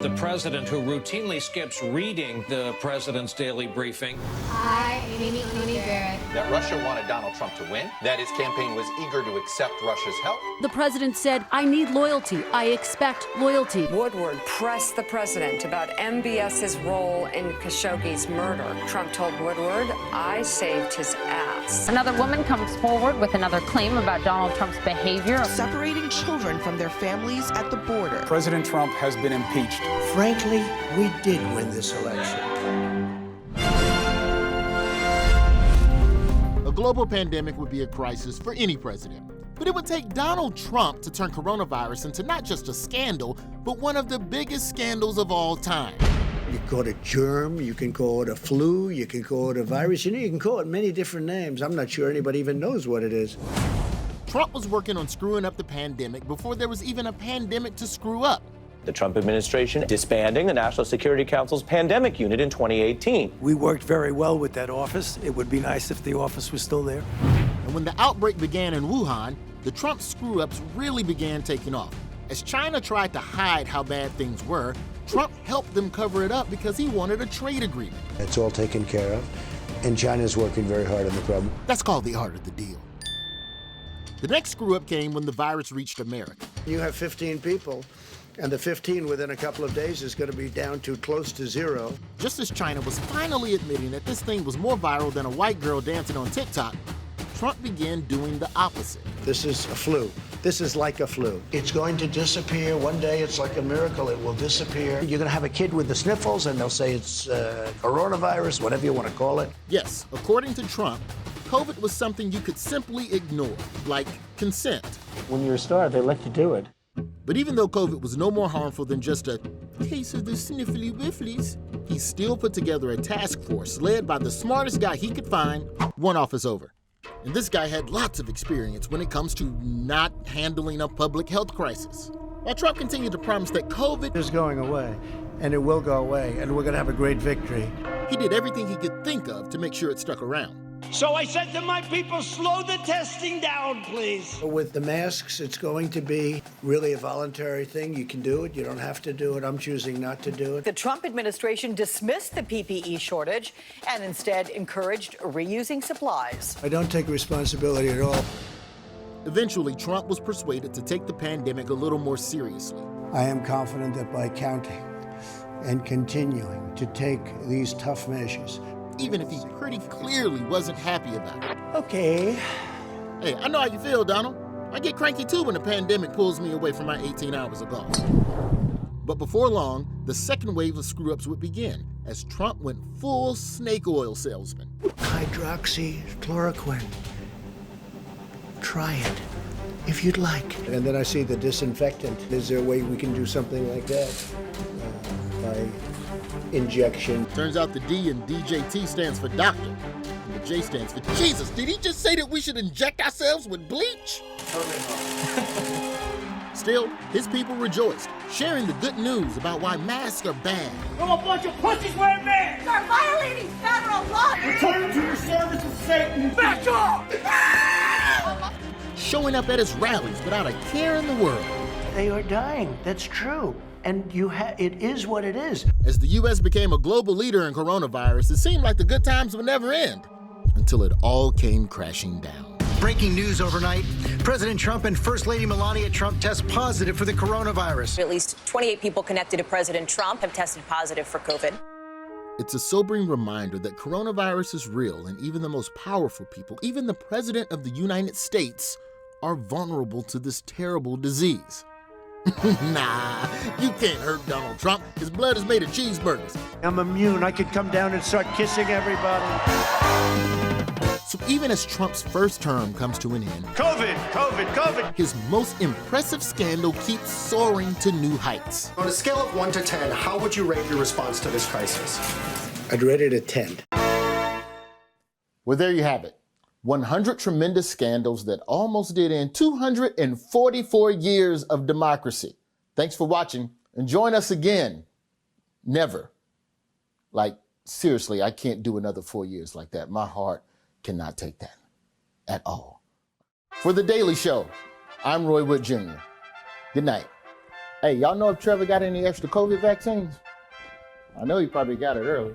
The president, who routinely skips reading the president's daily briefing. I, Amy Coney Barrett. That Russia wanted Donald Trump to win, that his campaign was eager to accept Russia's help. The president said, I need loyalty. I expect loyalty. Woodward pressed the president about MBS's role in Khashoggi's murder. Trump told Woodward, I saved his ass. Another woman comes forward with another claim about Donald Trump's behavior. Separating children from their families at the border. President Trump has been impeached. Frankly, we did win this election. A global pandemic would be a crisis for any president. But it would take Donald Trump to turn coronavirus into not just a scandal, but one of the biggest scandals of all time. You can call it a germ, you can call it a flu, you can call it a virus. You can call it many different names. I'm not sure anybody even knows what it is. Trump was working on screwing up the pandemic before there was even a pandemic to screw up. The Trump administration disbanding the National Security Council's pandemic unit in 2018. We worked very well with that office. It would be nice if the office was still there. And when the outbreak began in Wuhan, the Trump screw-ups really began taking off. As China tried to hide how bad things were, Trump helped them cover it up because he wanted a trade agreement. It's all taken care of, and China's working very hard on the problem. That's called the art of the deal. The next screw-up came when the virus reached America. You have 15 people, and the 15 within a couple of days is going to be down to close to zero. Just as China was finally admitting that this thing was more viral than a white girl dancing on TikTok, Trump began doing the opposite. This is a flu. This is like a flu. It's going to disappear. One day it's like a miracle. It will disappear. You're going to have a kid with the sniffles, and they'll say it's coronavirus, whatever you want to call it. Yes, according to Trump, COVID was something you could simply ignore, like consent. When you're a star, they let you do it. But even though COVID was no more harmful than just a case of the sniffly whifflies, he still put together a task force led by the smartest guy he could find, one office over. And this guy had lots of experience when it comes to not handling a public health crisis. While Trump continued to promise that COVID is going away, and it will go away, and we're going to have a great victory. He did everything he could think of to make sure it stuck around. So I said to my people, slow the testing down, please. With the masks, it's going to be really a voluntary thing. You can do it. You don't have to do it. I'm choosing not to do it. The Trump administration dismissed the PPE shortage and instead encouraged reusing supplies. I don't take responsibility at all. Eventually, Trump was persuaded to take the pandemic a little more seriously. I am confident that by counting and continuing to take these tough measures, even if he pretty clearly wasn't happy about it. Okay. Hey, I know how you feel, Donald. I get cranky too when the pandemic pulls me away from my 18 hours of golf. But before long, the second wave of screw-ups would begin as Trump went full snake oil salesman. Hydroxychloroquine. Try it, if you'd like. And then I see the disinfectant. Is there a way we can do something like that? By injection. Turns out the D in DJT stands for doctor, and the J stands for Jesus. Did he just say that we should inject ourselves with bleach? Still, his people rejoiced, sharing the good news about why masks are bad. You're a bunch of pussies wearing masks! You're violating federal law! Return to your service of Satan! Back off! Showing up at his rallies without a care in the world. They are dying. That's true. And it is what it is. As the U.S. became a global leader in coronavirus, it seemed like the good times would never end, until it all came crashing down. Breaking news overnight. President Trump and First Lady Melania Trump test positive for the coronavirus. At least 28 people connected to President Trump have tested positive for COVID. It's a sobering reminder that coronavirus is real, and even the most powerful people, even the President of the United States, are vulnerable to this terrible disease. Nah, you can't hurt Donald Trump. His blood is made of cheeseburgers. I'm immune. I could come down and start kissing everybody. So even as Trump's first term comes to an end, COVID! His most impressive scandal keeps soaring to new heights. On a scale of 1 to 10, how would you rate your response to this crisis? I'd rate it a 10. Well, there you have it. 100 tremendous scandals that almost did end 244 years of democracy. Thanks for watching, and join us again. Never. Like, seriously, I can't do another 4 years like that. My heart cannot take that at all. For The Daily Show, I'm Roy Wood Jr. Good night. Hey, y'all know if Trevor got any extra COVID vaccines? I know he probably got it early.